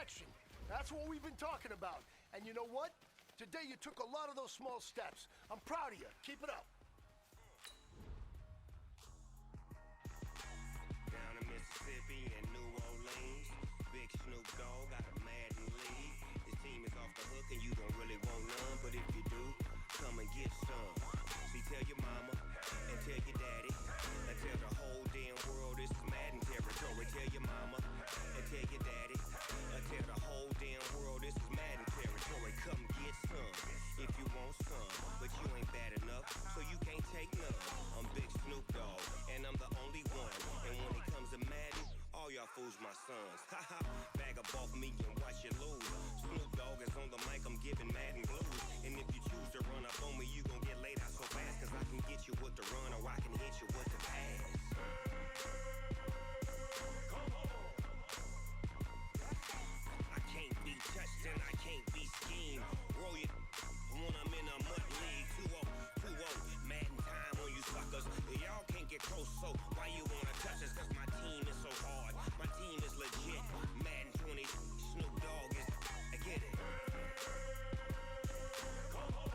action. That's what we've been talking about. And you know what? Today you took a lot of those small steps. I'm proud of you. Keep it up. Down in Mississippi and New Orleans, Big Snoop Dogg got a Madden league. His team is off the hook and you don't really want none, but if you do, come and get some. See, tell your mama and tell your daddy and tell the whole damn world this is Madden territory. Tell your mama and tell your daddy and tell the whole damn world this is Madden territory. Come get some if you want some, but you ain't bad enough, so you can't take none. I'm Big Snoop Dogg and I'm the only one. And when it comes to Madden, all y'all fools my sons. Haha, bag up off me and watch you lose. Snoop Dogg is on the mic, I'm giving Madden blues. And if you choose to run up on me, you gon' get laid out so fast, cause I can get you with the run or I can hit you with the pass. Come on. I can't be touched and I can't be schemed. Roll it when I'm in a mud league. 2-0, Madden time on you suckers. Y'all can't get close, so why you wanna touch us? Cause my team is so hard, my team is legit. Madden 20, Snoop Dogg is, I get it. Come on.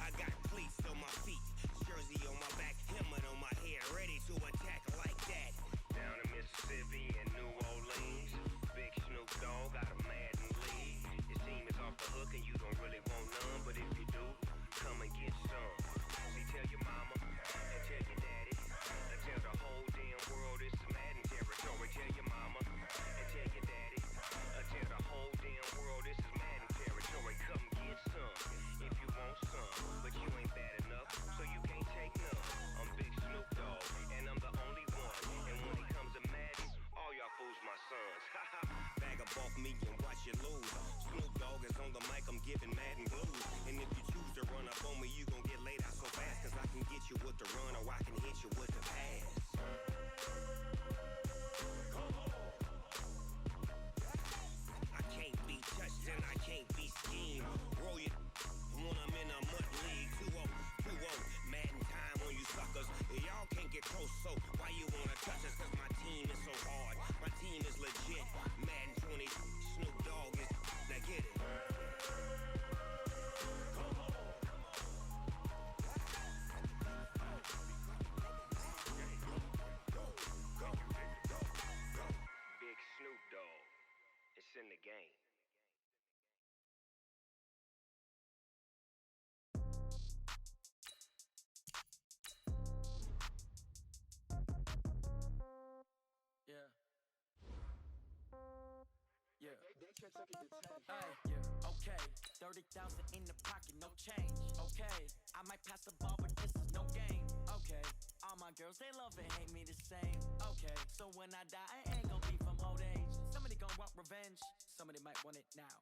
I got cleats on my feet, jersey on my back, helmet on my head, ready to attack like that. Down in Mississippi and New Orleans, Big Snoop Dogg got a Madden league. His team is off the hook and you don't really want none, but if you do, come and get some. See, tell your mama and tell your daddy and tell the whole damn world this is Madden territory. Tell your mama and tell your daddy and tell the whole damn world this is Madden territory. Come get some if you want some, but you ain't bad enough, so you can't take none. I'm Big Snoop Dogg and I'm the only one. And when it comes to Madden, all y'all fools my sons. Bag up off me and watch you lose. Snoop Dogg is on the mic, I'm giving Madden blues. And if you choose to run up on me, you gon' get laid out so fast, cause I can get you with the run or I can hit you with the pass. Come on. I can't be touched and I can't be schemed. Roll it when I'm in a mud league. 2-0, Madden time on you suckers. Y'all can't get close, so why you wanna touch us? Cause my team is so hard, my team is legit. Madden 20, Snoop Dogg is, now get it. Come on. Go. Big Snoop Dogg, it's in the game. Yeah. Hey, yeah. Okay. 30,000 in the pocket, no change. Okay. I might pass the ball, but this is no game. Okay. All my girls, they love and hate me the same. Okay. So when I die, I ain't gonna be from old age. Somebody gonna want revenge. Somebody might want it now.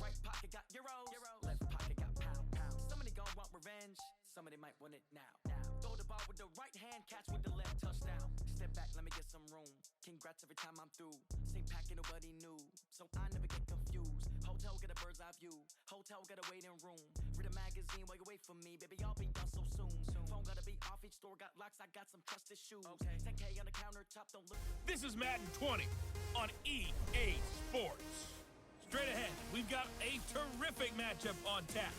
Right pocket got euros. Left pocket got pounds. Somebody gonna want revenge. Somebody might want it now. Throw the ball with the right hand, catch with the left, touchdown. Step back, let me get some room. Congrats every time I'm through. Same packet, nobody knew, so I never get confused. Hotel get a bird's eye view. Hotel get a waiting room. Read a magazine while you wait for me, baby. I'll be done so soon. Phone gotta be off, each store got locks. I got some trusted shoes. Okay. 10K on the countertop, don't look. This is Madden 20 on EA Sports. Straight ahead, we've got a terrific matchup on tap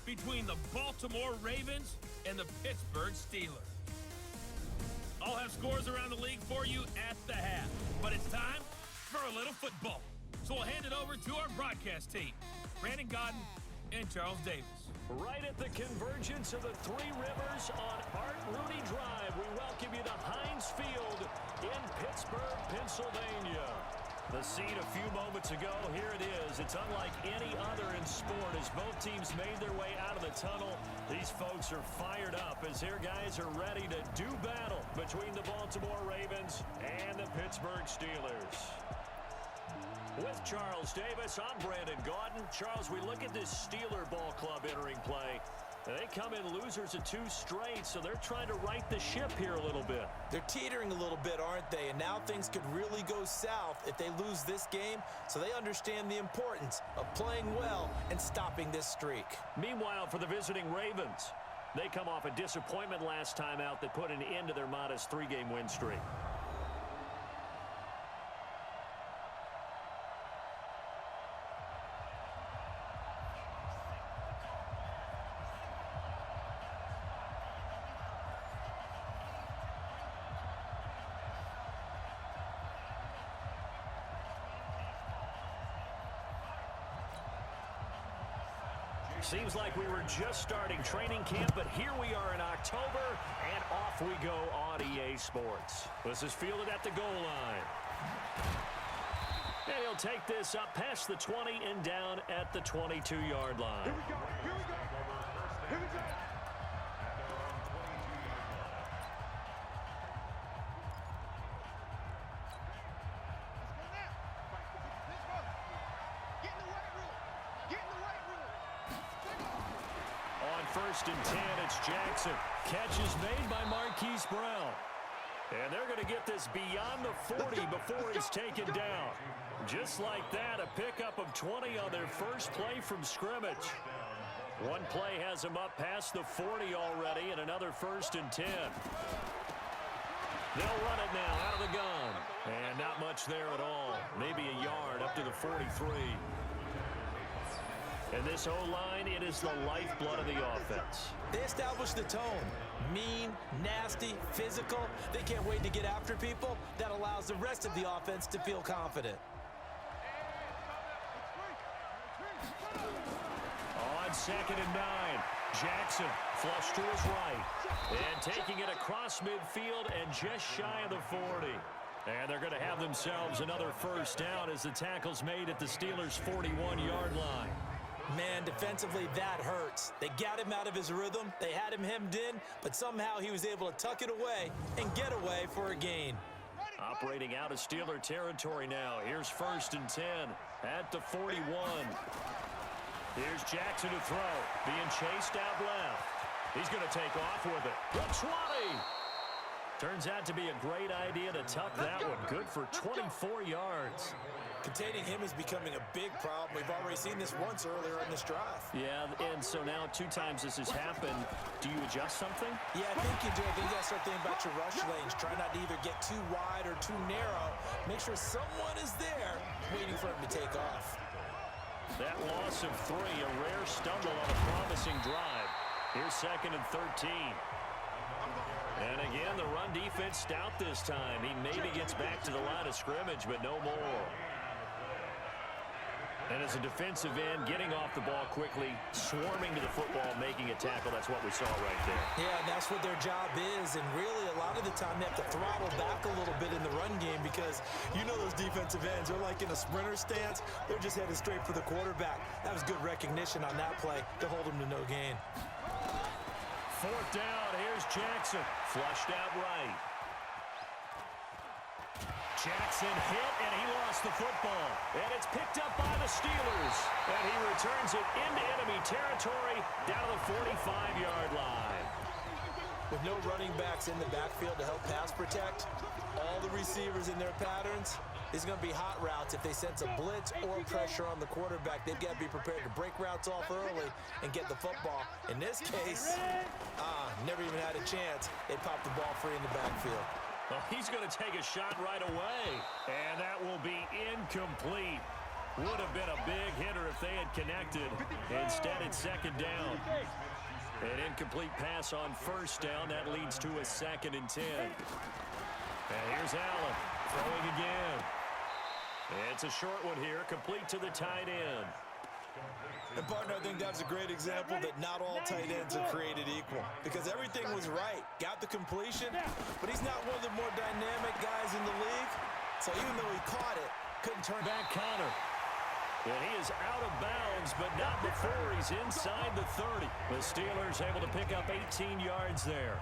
between the Baltimore Ravens and the Pittsburgh Steelers. I'll have scores around the league for you at the half, but it's time for a little football. So we'll hand it over to our broadcast team, Brandon Godden and Charles Davis. Right at the convergence of the Three Rivers on Art Rooney Drive, we welcome you to Heinz Field in Pittsburgh, Pennsylvania. The scene a few moments ago, here it is. It's unlike any other in sport as both teams made their way out of the tunnel. These folks are fired up as their guys are ready to do battle between the Baltimore Ravens and the Pittsburgh Steelers. With Charles Davis, I'm Brandon Gaudin. Charles, we look at this Steeler ball club entering play. They come in losers of 2 straight, so they're trying to right the ship here a little bit. They're teetering a little bit, aren't they? And now things could really go south if they lose this game, so they understand the importance of playing well and stopping this streak. Meanwhile, for the visiting Ravens, they come off a disappointment last time out that put an end to their modest 3-game win streak. Seems like we were just starting training camp, but here we are in October, and off we go on EA Sports. This is fielded at the goal line. And he'll take this up past the 20 and down at the 22-yard line. Here we go. Here we go. Here we go. First and 10, it's Jackson. Catch is made by Marquise Brown. And they're going to get this beyond the 40 before he's taken down. Just like that, a pickup of 20 on their first play from scrimmage. One play has him up past the 40 already, and another first and 10. They'll run it now out of the gun. And not much there at all. Maybe a yard up to the 43. And this O-line, it is the lifeblood of the offense. They established the tone. Mean, nasty, physical. They can't wait to get after people. That allows the rest of the offense to feel confident. On second and 9, Jackson flush to his right. And taking it across midfield and just shy of the 40. And they're going to have themselves another first down as the tackle's made at the Steelers' 41-yard line. Man, defensively, that hurts. They got him out of his rhythm. They had him hemmed in, but somehow he was able to tuck it away and get away for a gain. Operating out of Steeler territory now. Here's first and 10 at the 41. Here's Jackson to throw. Being chased out left. He's going to take off with it. The 20. Turns out to be a great idea to tuck that one. Good for 24 yards. Containing him is becoming a big problem. We've already seen this once earlier in this drive. Yeah, and so now 2 times this has happened. Do you adjust something? Yeah, I think you do. I think you got to start thinking about your rush lanes. Try not to either get too wide or too narrow. Make sure someone is there waiting for him to take off. That loss of 3, a rare stumble on a promising drive. Here's second and 13. And again, the run defense stout this time. He maybe gets back to the line of scrimmage, but no more. And as a defensive end, getting off the ball quickly, swarming to the football, making a tackle, that's what we saw right there. Yeah, that's what their job is, and really a lot of the time they have to throttle back a little bit in the run game because you know those defensive ends are like in a sprinter stance. They're just headed straight for the quarterback. That was good recognition on that play to hold him to no gain. Fourth down, here's Jackson, flushed out right. Jackson hit, and he lost the football. And it's picked up by the Steelers. And he returns it into enemy territory down to the 45-yard line. With no running backs in the backfield to help pass protect, all the receivers in their patterns, it's going to be hot routes. If they sense a blitz or pressure on the quarterback, they've got to be prepared to break routes off early and get the football. In this case, never even had a chance. They popped the ball free in the backfield. Well, he's going to take a shot right away, and that will be incomplete. Would have been a big hitter if they had connected. Instead, it's second down. An incomplete pass on first down. That leads to a second and 10. And here's Allen throwing again. It's a short one here, complete to the tight end. And, partner, I think that's a great example that not all tight ends are created equal because everything was right. Got the completion, but he's not one of the more dynamic guys in the league. So even though he caught it, couldn't turn back Connor. And he is out of bounds, but not before he's inside the 30. The Steelers able to pick up 18 yards there.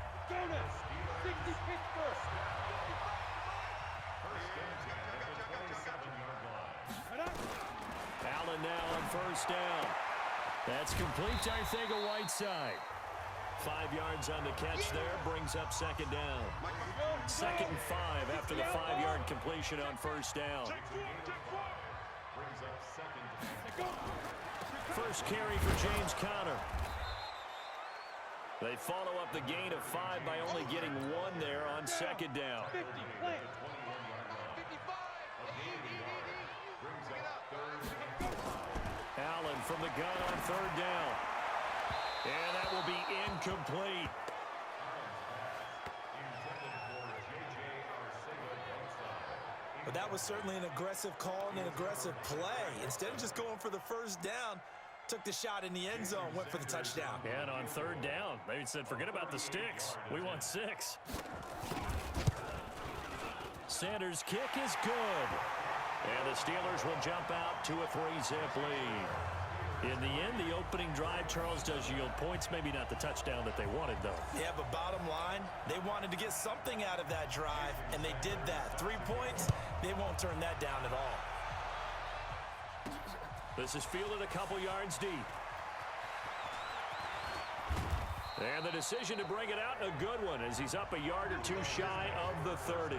Allen now on first down. That's complete to Arcega-Whiteside. 5 yards on the catch there, brings up second down. Second and 5 after the 5-yard completion on first down. First carry for James Conner. They follow up the gain of 5 by only getting 1 there on second down. Allen from the gun on third down. And that will be incomplete. But that was certainly an aggressive call and an aggressive play. Instead of just going for the first down, took the shot in the end zone, went for the touchdown. And on third down, they said, forget about the sticks. We want 6. Sanders' kick is good. And the Steelers will jump out to a 3-zip lead. In the end, the opening drive, Charles, does yield points. Maybe not the touchdown that they wanted, though. Yeah, but bottom line, they wanted to get something out of that drive, and they did that. 3 points, they won't turn that down at all. This is fielded a couple yards deep. And the decision to bring it out, a good one, as he's up a yard or 2 shy of the 30.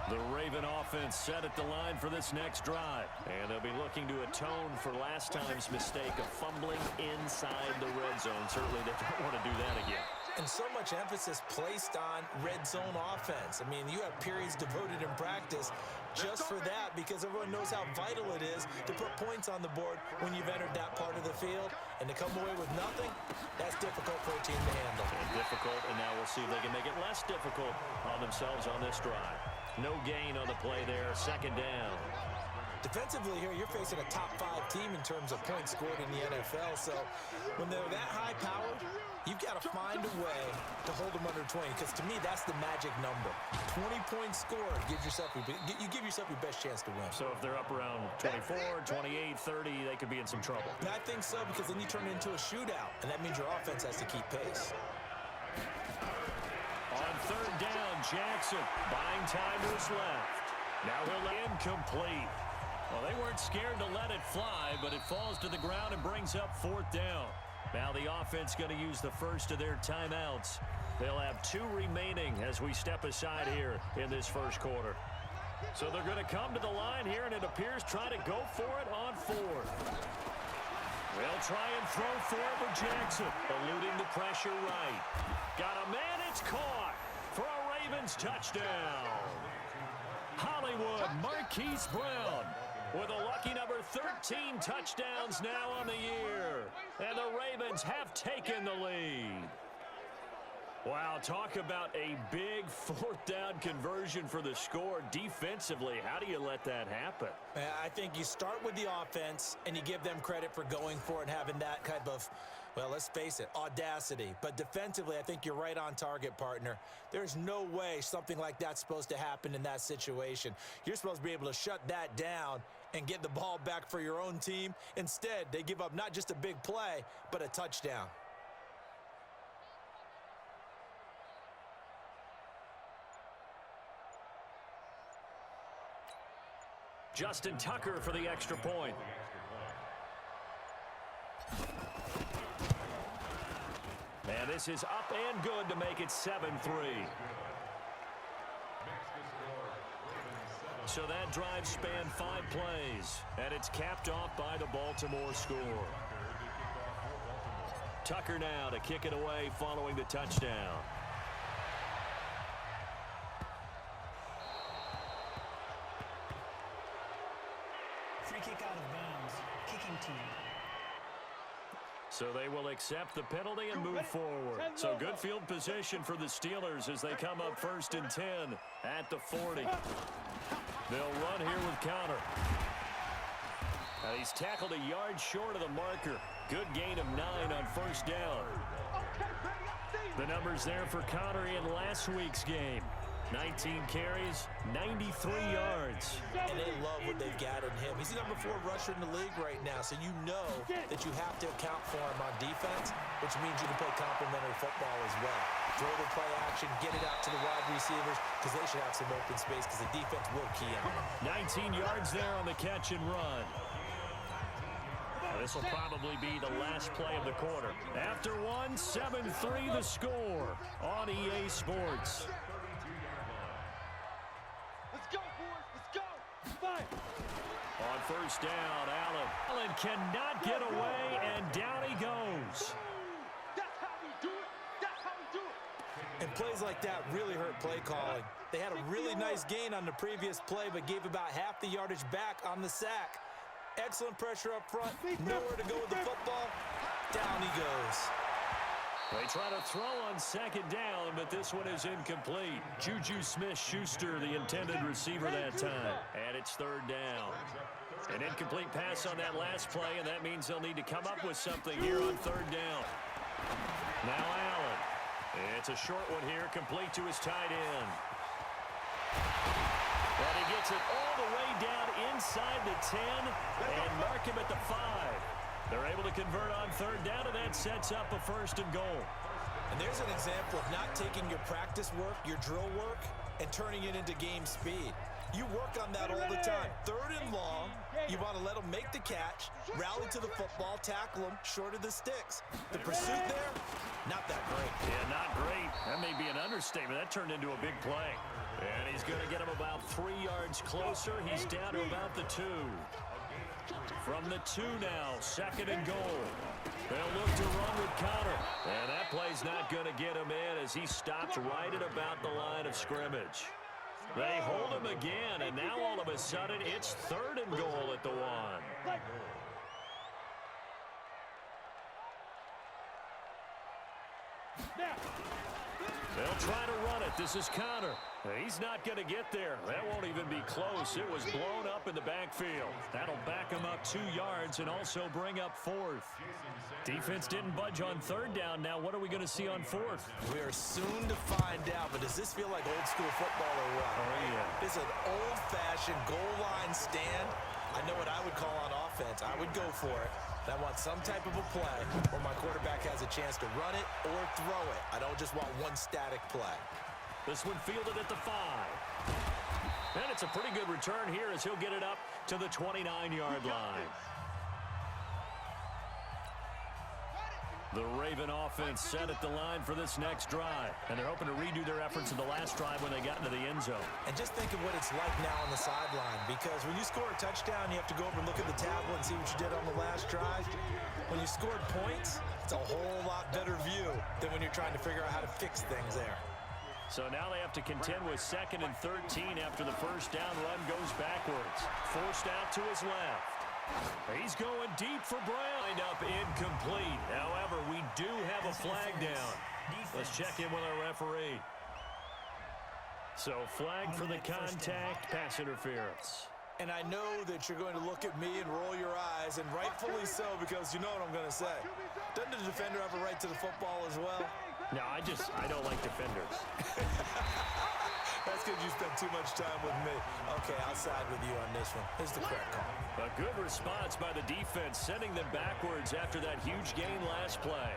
The Raven offense set at the line for this next drive. And they'll be looking to atone for last time's mistake of fumbling inside the red zone. Certainly they don't want to do that again. And so much emphasis placed on red zone offense. I mean, you have periods devoted in practice just for that because everyone knows how vital it is to put points on the board when you've entered that part of the field. And to come away with nothing, that's difficult for a team to handle. And difficult, and now we'll see if they can make it less difficult on themselves on this drive. No gain on the play there, second down. Defensively here, you're facing a top 5 team in terms of points scored in the NFL. So when they're that high-powered, you've got to find a way to hold them under 20, because to me, that's the magic number. 20 points scored, you give yourself your best chance to win. So if they're up around 24, 28, 30, they could be in some trouble. And I think so, because then you turn it into a shootout, and that means your offense has to keep pace. On third down, Jackson buying time to his left. Now he'll incomplete. Well, they weren't scared to let it fly, but it falls to the ground and brings up 4th down. Now the offense going to use the first of their timeouts. They'll have 2 remaining as we step aside here in this first quarter. So they're going to come to the line here, and it appears try to go for it on 4th. They'll try and throw for it with Jackson, eluding the pressure right. Got a man, it's caught for a Ravens touchdown. Hollywood Marquise Brown with a lucky number 13 touchdowns now on the year. And the Ravens have taken the lead. Wow, talk about a big 4th down conversion for the score. Defensively, how do you let that happen? I think you start with the offense, and you give them credit for going for it and having that type of, well, let's face it, audacity. But defensively, I think you're right on target, partner. There's no way something like that's supposed to happen in that situation. You're supposed to be able to shut that down and get the ball back for your own team. Instead, they give up not just a big play, but a touchdown. Justin Tucker for the extra point. And this is up and good to make it 7-3. So that drive spanned 5 plays, and it's capped off by the Baltimore score. Tucker now to kick it away following the touchdown. Free kick out of bounds. Kicking team. So they will accept the penalty and move forward. So good field position for the Steelers as they come up 1st and 10 at the 40. They'll run here with Counter. He's tackled a yard short of the marker. Good gain of 9 on 1st down. The numbers there for Counter in last week's game. 19 carries, 93 yards. And they love what they've got in him. He's the number 4 rusher in the league right now, so you know that you have to account for him on defense, which means you can play complementary football as well. Throw the play action, get it out to the wide receivers, because they should have some open space, because the defense will key on them. 19 yards there on the catch and run. This will probably be the last play of the quarter. After 1, 7-3 the score on EA Sports. On 1st down, Allen cannot get away, and down he goes. That's how we do it. That's how we do it. And plays like that really hurt play calling. They had a really nice gain on the previous play, but gave about half the yardage back on the sack. Excellent pressure up front. Nowhere to go with the football. Down he goes. They try to throw on 2nd down, but this one is incomplete. Juju Smith-Schuster, the intended receiver that time. And it's third down. An incomplete pass on that last play, and that means they'll need to come up with something here on third down. Now Allen. It's a short one here, complete to his tight end. And he gets it all the way down inside the 10 and mark him at the 5. They're able to convert on third down, and that sets up a first and goal. And there's an example of not taking your practice work, your drill work, and turning it into game speed. You work on that all the time. Third and long, you want to let them make the catch, rally to the football, tackle them short of the sticks. The pursuit there, not that great. Yeah, not great. That may be an understatement. That turned into a big play. And he's going to get him about 3 yards closer. He's down to about the 2. From the 2 now, second and goal. They'll look to run with Connor. And that play's not going to get him in as he stopped right at about the line of scrimmage. They hold him again, and now all of a sudden it's third and goal at the 1. They'll try to run it. This is Connor. He's not going to get there. That won't even be close. It was blown up in the backfield. That'll back him up 2 yards and also bring up fourth. Defense didn't budge on third down. Now what are we going to see on fourth? We are soon to find out, but does this feel like old school football or what? Oh, yeah. This is an old-fashioned goal line stand. I know what I would call on offense. I would go for it. I want some type of a play where my quarterback has a chance to run it or throw it. I don't just want one static play. This one fielded at the 5. And it's a pretty good return here as he'll get it up to the 29-yard line. The Raven offense set at the line for this next drive. And they're hoping to redo their efforts in the last drive when they got into the end zone. And just think of what it's like now on the sideline. Because when you score a touchdown, you have to go over and look at the tablet and see what you did on the last drive. When you scored points, it's a whole lot better view than when you're trying to figure out how to fix things there. So now they have to contend with second and 13 after the first down run goes backwards. Forced out to his left. He's going deep for Brown. Up incomplete. However, we do have a flag down. Let's check in with our referee. So flag for the contact, pass interference. And I know that you're going to look at me and roll your eyes, and rightfully so, because you know what I'm going to say. Doesn't the defender have a right to the football as well? No, I don't like defenders. That's because you spent too much time with me. Okay, I'll side with you on this one. Here's the correct call. A good response by the defense, sending them backwards after that huge gain last play.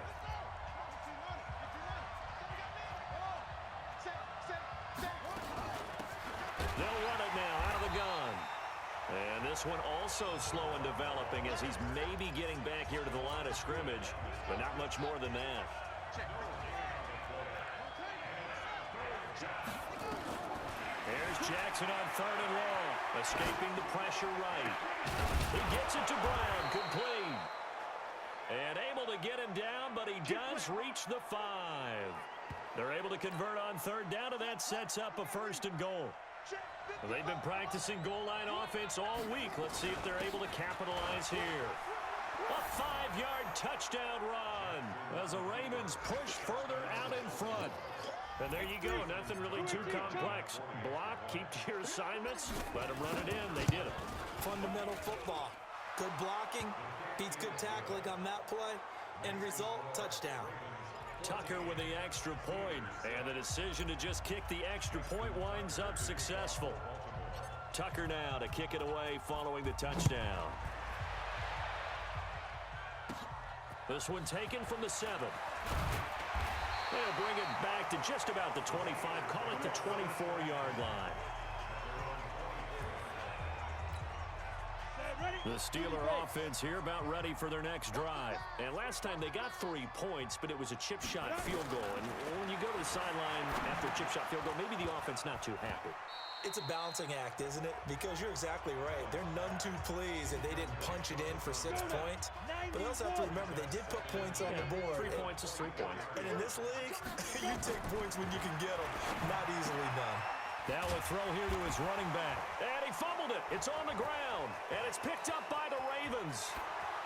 They'll run it now out of the gun. And this one also slow in developing as he's maybe getting back here to the line of scrimmage, but not much more than that. Here's Jackson on third and long, escaping the pressure right. He gets it to Brown, complete. And able to get him down, but he does reach the 5. They're able to convert on third down, and that sets up a first and goal. Well, they've been practicing goal line offense all week. Let's see if they're able to capitalize here. A 5-yard touchdown run as the Ravens push further out in front. And there you go, nothing really too complex. Block, keep to your assignments, let them run it in. They did it. Fundamental football. Good blocking, beats good tackling on that play, end result, touchdown. Tucker with the extra point, and the decision to just kick the extra point winds up successful. Tucker now to kick it away following the touchdown. This one taken from the 7. They'll bring it back to just about the 25, call it the 24-yard line. The Steeler offense here about ready for their next drive. And last time they got 3 points, but it was a chip shot field goal. And when you go to the sideline after a chip shot field goal, maybe the offense not too happy. It's a balancing act, isn't it? Because you're exactly right. They're none too pleased that they didn't punch it in for 6 points. But they also have to remember they did put points on the board. 3 points is 3 points. And in this league, you take points when you can get them. Not easily done. Now a throw here to his running back. And he fumbled it. It's on the ground. And it's picked up by the Ravens.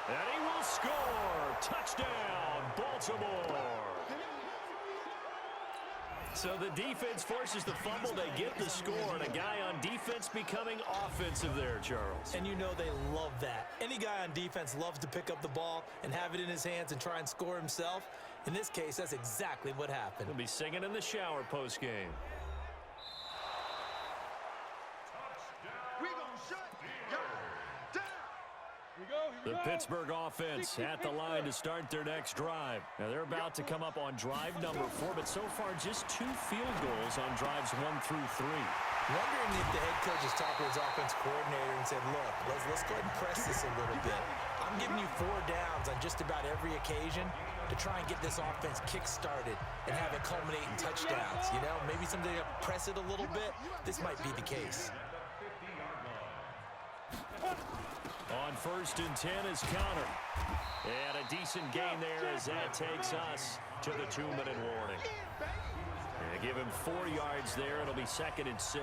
And he will score. Touchdown, Baltimore. So the defense forces the fumble. They get the score, and a guy on defense becoming offensive there, Charles. And you know they love that. Any guy on defense loves to pick up the ball and have it in his hands and try and score himself. In this case, that's exactly what happened. He'll be singing in the shower post-game. The Pittsburgh offense at the line to start their next drive. Now they're about to come up on drive number 4, but so far just 2 field goals on drives 1 through 3. Wondering if the head coach has talked to his offense coordinator and said, look, let's go ahead and press this a little bit. I'm giving you 4 downs on just about every occasion to try and get this offense kick-started and have it culminate in touchdowns. You know, maybe someday to press it a little bit. This might be the case. On 1st and 10 is Connor. And a decent gain there as that takes us to the 2-minute warning. And give him 4 yards there. It'll be 2nd and 6.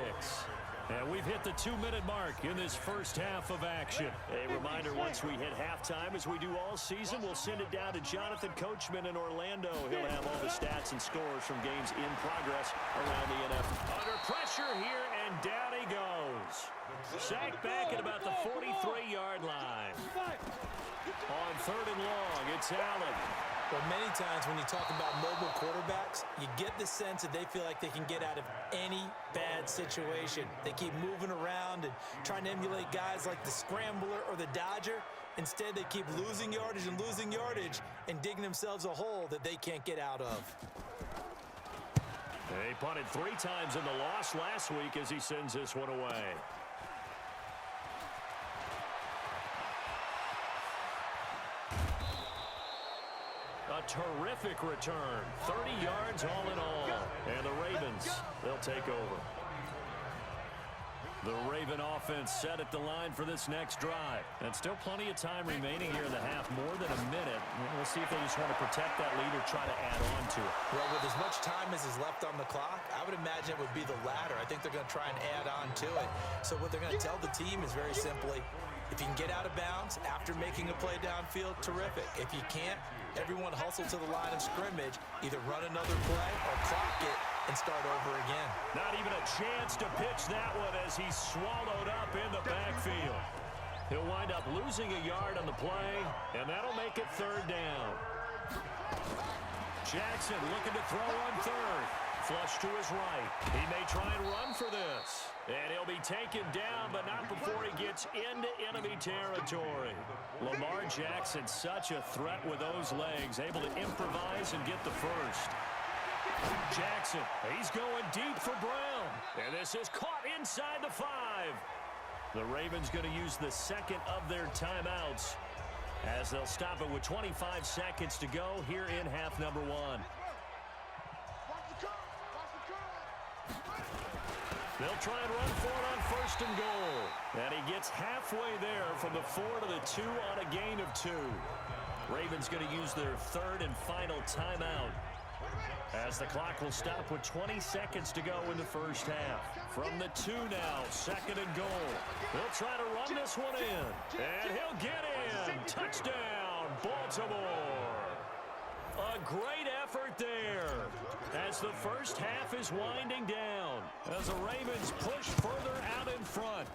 And we've hit the 2-minute mark in this first half of action. A reminder, once we hit halftime, as we do all season, we'll send it down to Jonathan Coachman in Orlando. He'll have all the stats and scores from games in progress around the NFL. Under pressure here, and down he goes. Sacked back at about the 43-yard line. On 3rd and long, it's Allen. Well, many times when you talk about mobile quarterbacks, you get the sense that they feel like they can get out of any bad situation. They keep moving around and trying to emulate guys like the Scrambler or the Dodger. Instead, they keep losing yardage and digging themselves a hole that they can't get out of. They punted 3 times in the loss last week as he sends this one away. A terrific return. 30 yards all in all. And the Ravens, they'll take over. The Raven offense set at the line for this next drive. And still plenty of time remaining here in the half, more than a minute. We'll see if they just want to protect that lead or try to add on to it. Well, with as much time as is left on the clock, I would imagine it would be the latter. I think they're going to try and add on to it. So what they're going to tell the team is very simply, if you can get out of bounds after making a play downfield, terrific. If you can't, everyone hustle to the line of scrimmage, either run another play or clock it and start over again. Not even a chance to pitch that one as he's swallowed up in the backfield. He'll wind up losing a yard on the play, and that'll make it 3rd down. Jackson looking to throw on 3rd. Flush to his right. He may try and run for this. And he'll be taken down, but not before he gets into enemy territory. Lamar Jackson, such a threat with those legs, able to improvise and get the first. Jackson, he's going deep for Brown. And this is caught inside the 5. The Ravens going to use the 2nd of their timeouts as they'll stop it with 25 seconds to go here in half number 1. They'll try and run for it on 1st and goal. And he gets halfway there from the 4 to the 2 on a gain of 2. Ravens going to use their 3rd and final timeout as the clock will stop with 20 seconds to go in the first half. From the 2 now, 2nd and goal. They'll try to run this one in. And he'll get in. Touchdown, Baltimore. A great effort there as the first half is winding down as the Ravens push further out in front.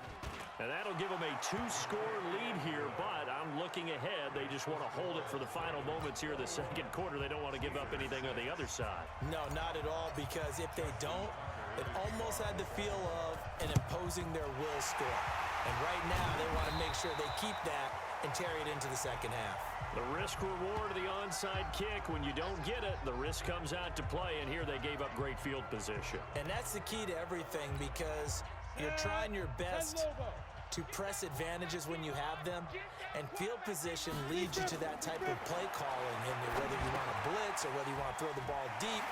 And that'll give them a 2-score lead here, but I'm looking ahead. They just want to hold it for the final moments here in the 2nd quarter. They don't want to give up anything on the other side. No, not at all, because if they don't, it almost had the feel of an imposing their will score. And right now, they want to make sure they keep that and carry it into the 2nd half. The risk-reward of the onside kick, when you don't get it, the risk comes out to play, and here they gave up great field position. And that's the key to everything, because you're trying your best to press advantages when you have them, and field position leads you to that type of play calling, and whether you want to blitz or whether you want to throw the ball deep,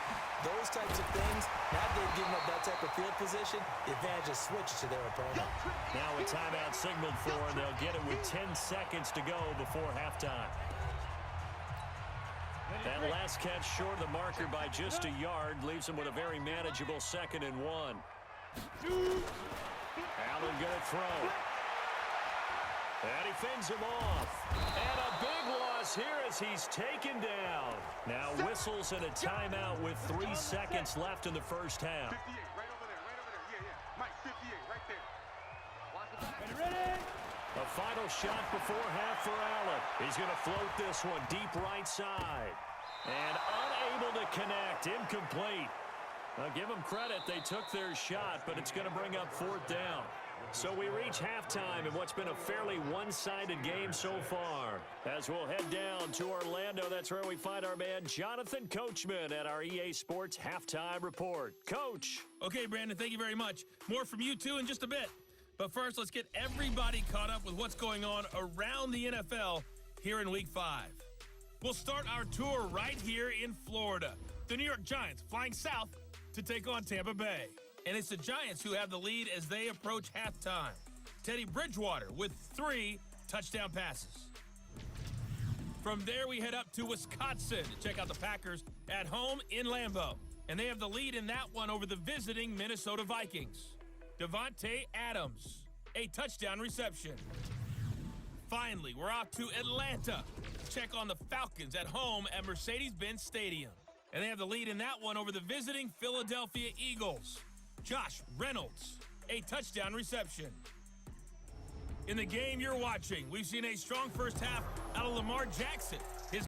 those types of things. Now that they've given up that type of field position, the advantage is switched to their opponent. Now a timeout signaled for, and they'll get it with 10 seconds to go before halftime. That last catch short of the marker by just a yard leaves them with a very manageable 2nd and 1. Allen going to throw. And he fends him off. And a big loss here as he's taken down. Now whistles and a timeout with 3 seconds left in the first half. 58, right over there, right over there. Yeah, yeah. Mike, 58, right there. Watch the back. Ready? A final shot before half for Allen. He's going to float this one deep right side. And unable to connect. Incomplete. Now, give them credit. They took their shot, but it's going to bring up 4th down. So we reach halftime in what's been a fairly one-sided game so far. As we'll head down to Orlando, that's where we find our man Jonathan Coachman at our EA Sports Halftime Report. Coach. Okay, Brandon, thank you very much. More from you, too, in just a bit. But first, let's get everybody caught up with what's going on around the NFL here in Week 5. We'll start our tour right here in Florida. The New York Giants flying south to take on Tampa Bay. And it's the Giants who have the lead as they approach halftime. Teddy Bridgewater with 3 touchdown passes. From there, we head up to Wisconsin to check out the Packers at home in Lambeau. And they have the lead in that one over the visiting Minnesota Vikings. Devontae Adams, a touchdown reception. Finally, we're off to Atlanta to check on the Falcons at home at Mercedes-Benz Stadium. And they have the lead in that one over the visiting Philadelphia Eagles. Josh Reynolds, a touchdown reception. In the game you're watching, we've seen a strong first half out of Lamar Jackson. His